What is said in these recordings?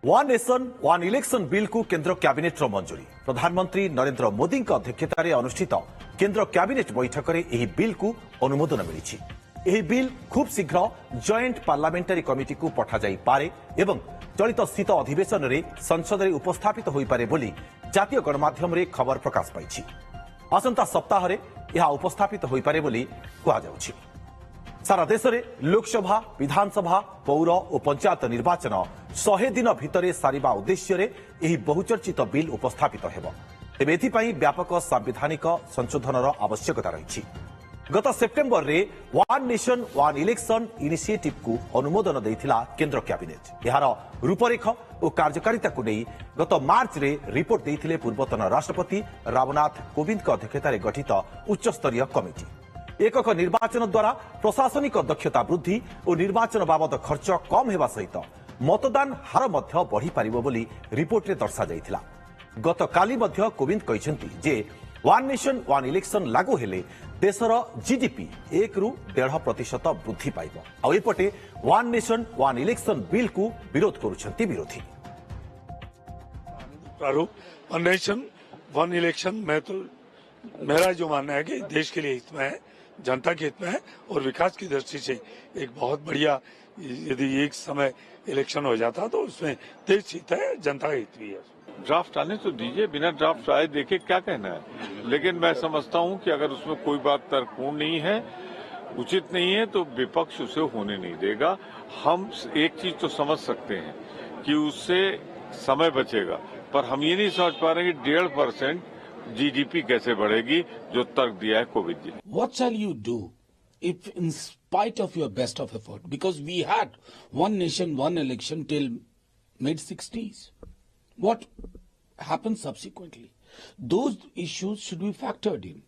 One nation one election bill को केंद्र cabinet मंजूरी। प्रधानमंत्री नरेंद्र मोदी अध्यक्षतार अनुष्ठित केंद्र कैबिनेट बैठक में यह बिल को अनुमोदन मिली। यह बिल खूब शीघ्र जॉइंट पार्लियामेंटारी कमिटी को पठा जाई पारे एवं चलित शीत अधिवेशन में संसद में उपस्थापित हो पारे बोली जातीय गणमाध्यम रे खबर प्रकाश पाई। आसंता सप्ताह रे यह उपस्थापित हो पारे बोली कहुछि। सारा देश में लोकसभा विधानसभा पौर और पंचायत निर्वाचन 100 दिन भितर सारिबा उद्देश्य रे यही बहुचर्चित बिल उपस्थापित हेबो। तेबे एथिपाई व्यापक सांविधानिक संशोधनर आवश्यकता रही। गत सेप्टेम्बर रे one nation one election initiative को अनुमोदन देथिला केंद्र कैबिनेट। यार रूपरेख और कार्यकारिता को नहीं गत मार्च रे रिपोर्ट देथिले पूर्वतन राष्ट्रपति रामनाथ कोविंद अध्यक्षतार गठित उच्चस्तरीय कमिटी। एकक निर्वाचन द्वारा प्रशासनिक दक्षता वृद्धि और निर्वाचन बाबद खर्च कम हेबा सहित मतदान हार मध्य बढ़ी पारिबो बोली रिपोर्ट रे दर्शा जाइथिला। गत काली मध्य कोविंद कहिसेंती जे वन नेशन वन इलेक्शन लागू हेले देशर जीडीपी 1 ରୁ 1.5% वृद्धि पाइबो। आ एपटे one nation one election bill को विरोध करुछंती विरोधी। प्रारूप वन नेशन वन इलेक्शन में तो मेरा जो मानना है कि देश के लिए हित में है, जनता के हित में है और विकास की दृष्टि से एक बहुत बढ़िया, यदि एक समय इलेक्शन हो जाता तो उसमें देश हित है, जनता का हित भी है। ड्राफ्ट आने तो दीजिए, बिना ड्राफ्ट आए देखे क्या कहना है। लेकिन मैं समझता हूं कि अगर उसमें कोई बात तर्कपूर्ण नहीं है, उचित नहीं है, तो विपक्ष उसे होने नहीं देगा। हम एक चीज तो समझ सकते हैं कि उससे समय बचेगा, पर हम ये नहीं समझ पा रहे कि 1.5% जीडीपी कैसे बढ़ेगी, जो तर्क दिया है कोविद जी। What shall you do if in spite of your best of effort, because we had one nation, one election till mid-60s, what happens subsequently? Those issues should be factored in.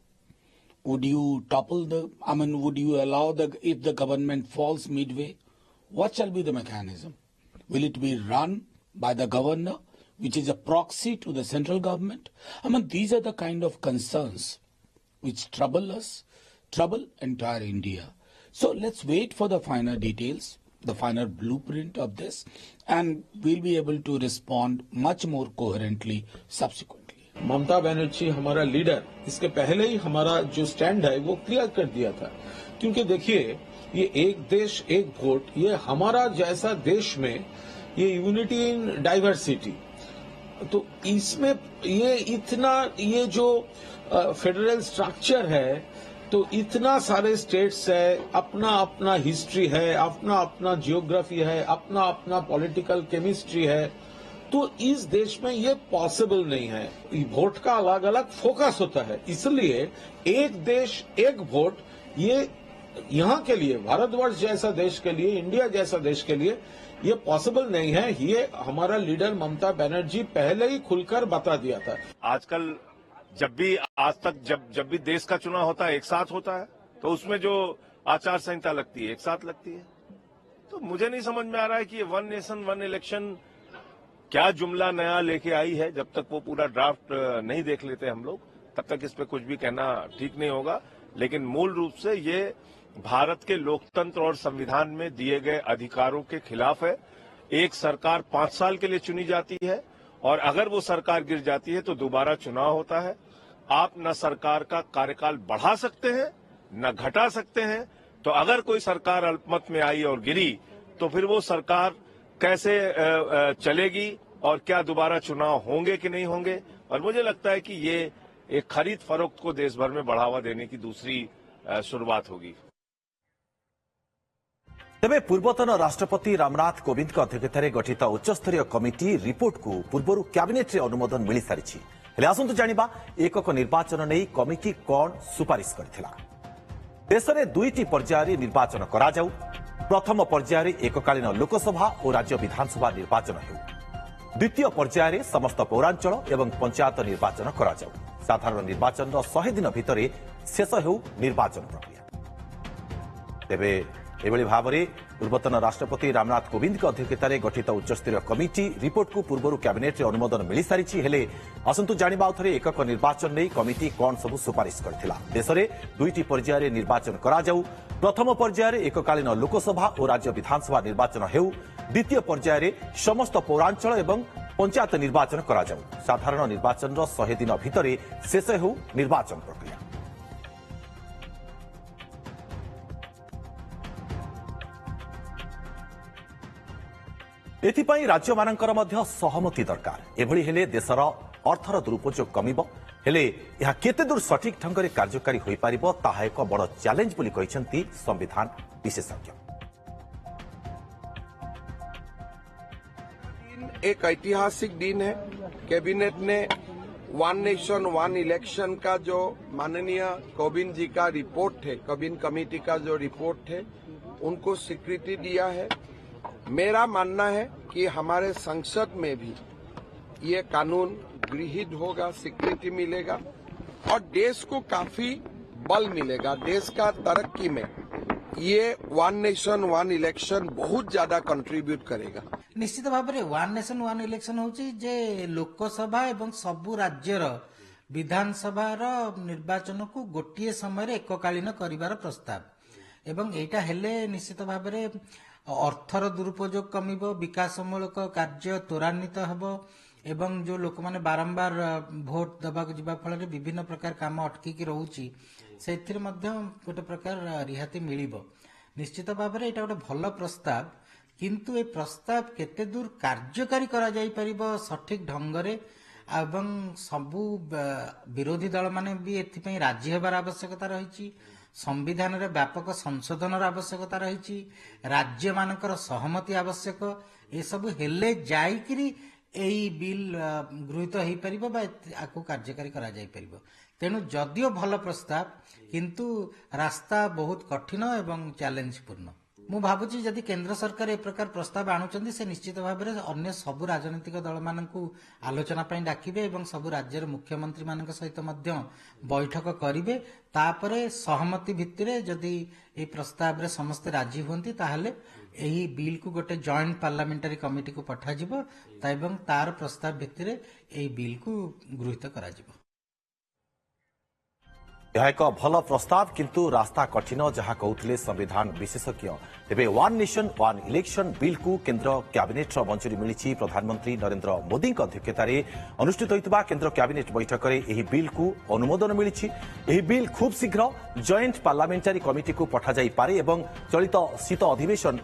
Would you topple would you allow if the government falls midway? What shall be the mechanism? Will it be run by the governor, which is a proxy to the central government? These are the kind of concerns which trouble us, trouble entire India. So let's wait for the finer details, the final blueprint of this, and we'll be able to respond much more coherently subsequently. Mamata Banerjee हमारा leader, इसके पहले ही हमारा जो stand है वो clear कर दिया था। क्योंकि देखिए, ये एक देश एक वोट, ये हमारा जैसा देश में ये यूनिटी इन डाइवर्सिटी, तो इसमें ये जो फेडरल स्ट्रक्चर है, तो इतना सारे स्टेट्स है, अपना अपना हिस्ट्री है, अपना अपना जियोग्राफी है, अपना अपना पॉलिटिकल केमिस्ट्री है, तो इस देश में ये पॉसिबल नहीं है। वोट का अलग अलग फोकस होता है, इसलिए एक देश एक वोट ये यहाँ के लिए, भारतवर्ष जैसा देश के लिए, इंडिया जैसा देश के लिए ये पॉसिबल नहीं है। ये हमारा लीडर ममता बनर्जी पहले ही खुलकर बता दिया था। आजकल जब भी आज तक जब भी देश का चुनाव होता है एक साथ होता है, तो उसमें जो आचार संहिता लगती है एक साथ लगती है। तो मुझे नहीं समझ में आ रहा है कि ये वन नेशन वन इलेक्शन क्या जुमला नया लेके आई है। जब तक वो पूरा ड्राफ्ट नहीं देख लेते हम लोग, तब तक इस पे कुछ भी कहना ठीक नहीं होगा। लेकिन मूल रूप से ये भारत के लोकतंत्र और संविधान में दिए गए अधिकारों के खिलाफ है। एक सरकार 5 साल के लिए चुनी जाती है और अगर वो सरकार गिर जाती है तो दोबारा चुनाव होता है। आप न सरकार का कार्यकाल बढ़ा सकते हैं न घटा सकते हैं। तो अगर कोई सरकार अल्पमत में आई और गिरी तो फिर वो सरकार कैसे चलेगी और क्या दोबारा चुनाव होंगे कि नहीं होंगे। और मुझे लगता है कि ये एक खरीद फरोख्त को देश भर में बढ़ावा देने की दूसरी शुरुआत होगी। तेबे पूर्वतन राष्ट्रपति रामनाथ कोविंद अध्यक्षतार गठित उच्चस्तरीय कमिटी रिपोर्ट को पूर्व कैबिनेट अनुमोदन मिल सारी। आसतु जानिबा एकक निर्वाचन नहीं कमिटी कौन सुपारिश करथिला। देश में 2टी पर्यायर निर्वाचन करा जाऊ। प्रथम पर्यायर एककालीन लोकसभा और राज्य विधानसभा निर्वाचन हो। द्वितीय पर्यायर समस्त पौरांचल एवं पंचायत निर्वाचन करा जाऊ। साधारण निर्वाचन 100 दिन भितर शेष हो निर्वाचन प्रक्रिया। तेबे एभଳି भाବରେ ପୂର୍ବତନ ରାଷ୍ଟ୍ରପତି ରାମନାଥ କୋବିନ୍ଦଙ୍କ ଅଧ୍ୟକ୍ଷତାରେ ଗଠିତ ଉଚ୍ଚସ୍ତରୀୟ କମିଟି ରିପୋର୍ଟକୁ ପୂର୍ବରୁ କ୍ୟାବିନେଟ୍ରେ ଅନୁମୋଦନ ମିଳିସାରିଛି। ହେଲେ ଆସନ୍ତୁ ଜାଣିବା ଆଉଥରେ ଏକକ ନିର୍ବାଚନ ନେଇ କମିଟି କ'ଣ ସବୁ ସୁପାରିଶ କରିଥିଲା। ଦେଶରେ 2ଟି ପର୍ଯ୍ୟାୟରେ ନିର୍ବାଚନ କରାଯାଉ। ପ୍ରଥମ ପର୍ଯ୍ୟାୟରେ ଏକକାଳୀନ ଲୋକସଭା ଓ ରାଜ୍ୟ ବିଧାନସଭା ନିର୍ବାଚନ ହେଉ। ଦ୍ୱିତୀୟ ପର୍ଯ୍ୟାୟରେ ସମସ୍ତ ପୌରାଞ୍ଚଳ ଏବଂ ପଞ୍ଚାୟତ ନିର୍ବାଚନ କରାଯାଉ। ସାଧାରଣ ନିର୍ବାଚନର 100 ଦିନ ଭିତରେ ଶେଷ ହେଉ ନିର୍ବାଚନ ପ୍ରକ୍ରିୟା। एथिपाई राज्यमानंकर मध्य सहमति दरकार। एभली हेले देशर अर्थर दुरुपयोग कमिब। हेले यह केते दूर सठिक ढंग से कार्यकारी होई पारिबो ताहा एक बड़ चैलेंज बोली कहिसेंती संविधान विशेषज्ञ। एक ऐतिहासिक दिन है। कैबिनेट ने वन नेशन वन इलेक्शन का जो माननीय कोविंद जी का रिपोर्ट है, कोविंद कमेटी का जो रिपोर्ट है, उनको स्वीकृति दिया है। मेरा मानना है कि हमारे संसद में भी ये कानून गृहीत होगा, स्वीकृति मिलेगा और देश को काफी बल मिलेगा। देश का तरक्की में ये वन नेशन वन इलेक्शन बहुत ज्यादा कंट्रीब्यूट करेगा। निश्चित भाव में वन नेशन वन इलेक्शन होची जे लोकसभा एवं सबु राज्यर विधानसभा निर्वाचन को गोटे समय एककालीन करिवार प्रस्ताव एवं एटा हेले निश्चित भाव में अर्थर दुरुपयोग कमिब, विकासमूलक कार्य त्वरान्वित हेब एवं जो लोक माने बारंबार भोट दबाक जिबा फल विभिन्न प्रकार काम अटकी रोची से गोटे प्रकार रिहाती मिलिबो। निश्चित भाव में एटा गोटे भल प्रस्ताव, किंतु ए प्रस्ताव केते दूर कार्यकारी करा जाई परिबो सठिक ढंगरे एवं सबु विरोधी दल माने भी एथिपई राजी हेबार आवश्यकता रही। संविधान रे व्यापक संशोधन आवश्यकता रही। राज्य मानकर सहमति आवश्यक। ए सब हेले जाइकरी एई बिल गृहीत हो पारिबो बा आकु कार्यकारी करा जाई परिबो। तेणु जदियो भल प्रस्ताव किंतु रास्ता बहुत कठिन एवं चैलेंजपूर्ण। मु भाबुची जदि केंद्र सरकार ए प्रकार प्रस्ताव आणुचंदी से निश्चित भाव में अन्य सबु राजनीतिक दल मानकु आलोचना पई डाकिबे एवं सबु राज्यर मुख्यमंत्री मानक सहित मध्य बैठक करिवे। तापरे सहमति भित्तिरे जदि ए प्रस्ताव रे समस्त राजी हुंती ताहले एही बिल को गोटे जॉइंट पार्लियामेंटारी कमिटी को पठा जिवो एवं तार प्रस्ताव भित्तिरे एही बिल को गृहीत करा जिवो। यह एक भल प्रस्ताव किंतु रास्ता कठिन जहां कहते संविधान विशेषज्ञ। तेबे one nation one election bill को केंद्र कैबिनेट मंजूरी मिली। प्रधानमंत्री नरेंद्र मोदी अध्यक्षतार अनुष्ठित होता केंद्र कैबिनेट बैठक में यह बिल को अनुमोदन मिली। यह बिल खूब शीघ्र जॉइंट पार्लियामेंटारी कमिटी को पठा जाई पारे एवं चलित शीत अधिवेशन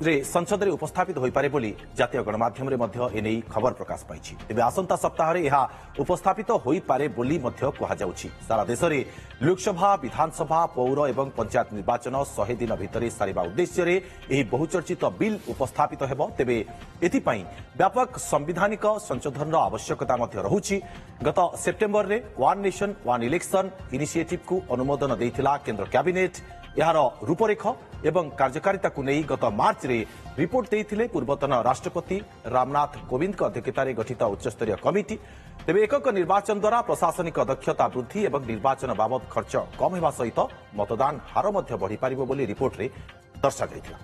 रे संसद रे उपस्थापित होई पारे बोली जातीय गणमाध्यम रे मध्य एने खबर प्रकाश पाइछि। तेबे आसंता सप्ताह रे यह उपस्थापित होई पारे बोली मध्य कहा जाउछि। सारा देश रे लोकसभा विधानसभा पौर एवं पंचायत निर्वाचन 100 दिन भितर सारिबा उद्देश्य रे एही बहुचर्चित बिल उपस्थापित हेबो। तेबे एथिपई व्यापक संवैधानिक संशोधन आवश्यकता मध्य रहुछि। गत सेप्टेम्बर रे one nation one election initiative को अनुमोदन देइथिला केंद्र कैबिनेट। यार रूपरेख एवं कार्यकारिता को नहीं गत मार्च रे रिपोर्ट देइथिले पूर्वतन राष्ट्रपति रामनाथ कोविंद अध्यक्षतार गठित उच्चस्तरीय कमिटी। तेबे एकक निर्वाचन द्वारा प्रशासनिक दक्षता वृद्धि एवं निर्वाचन बाबद खर्च कम होगा सहित मतदान हार बढ़ी पारिबो बोली रिपोर्ट रे दर्शा जाइथिला।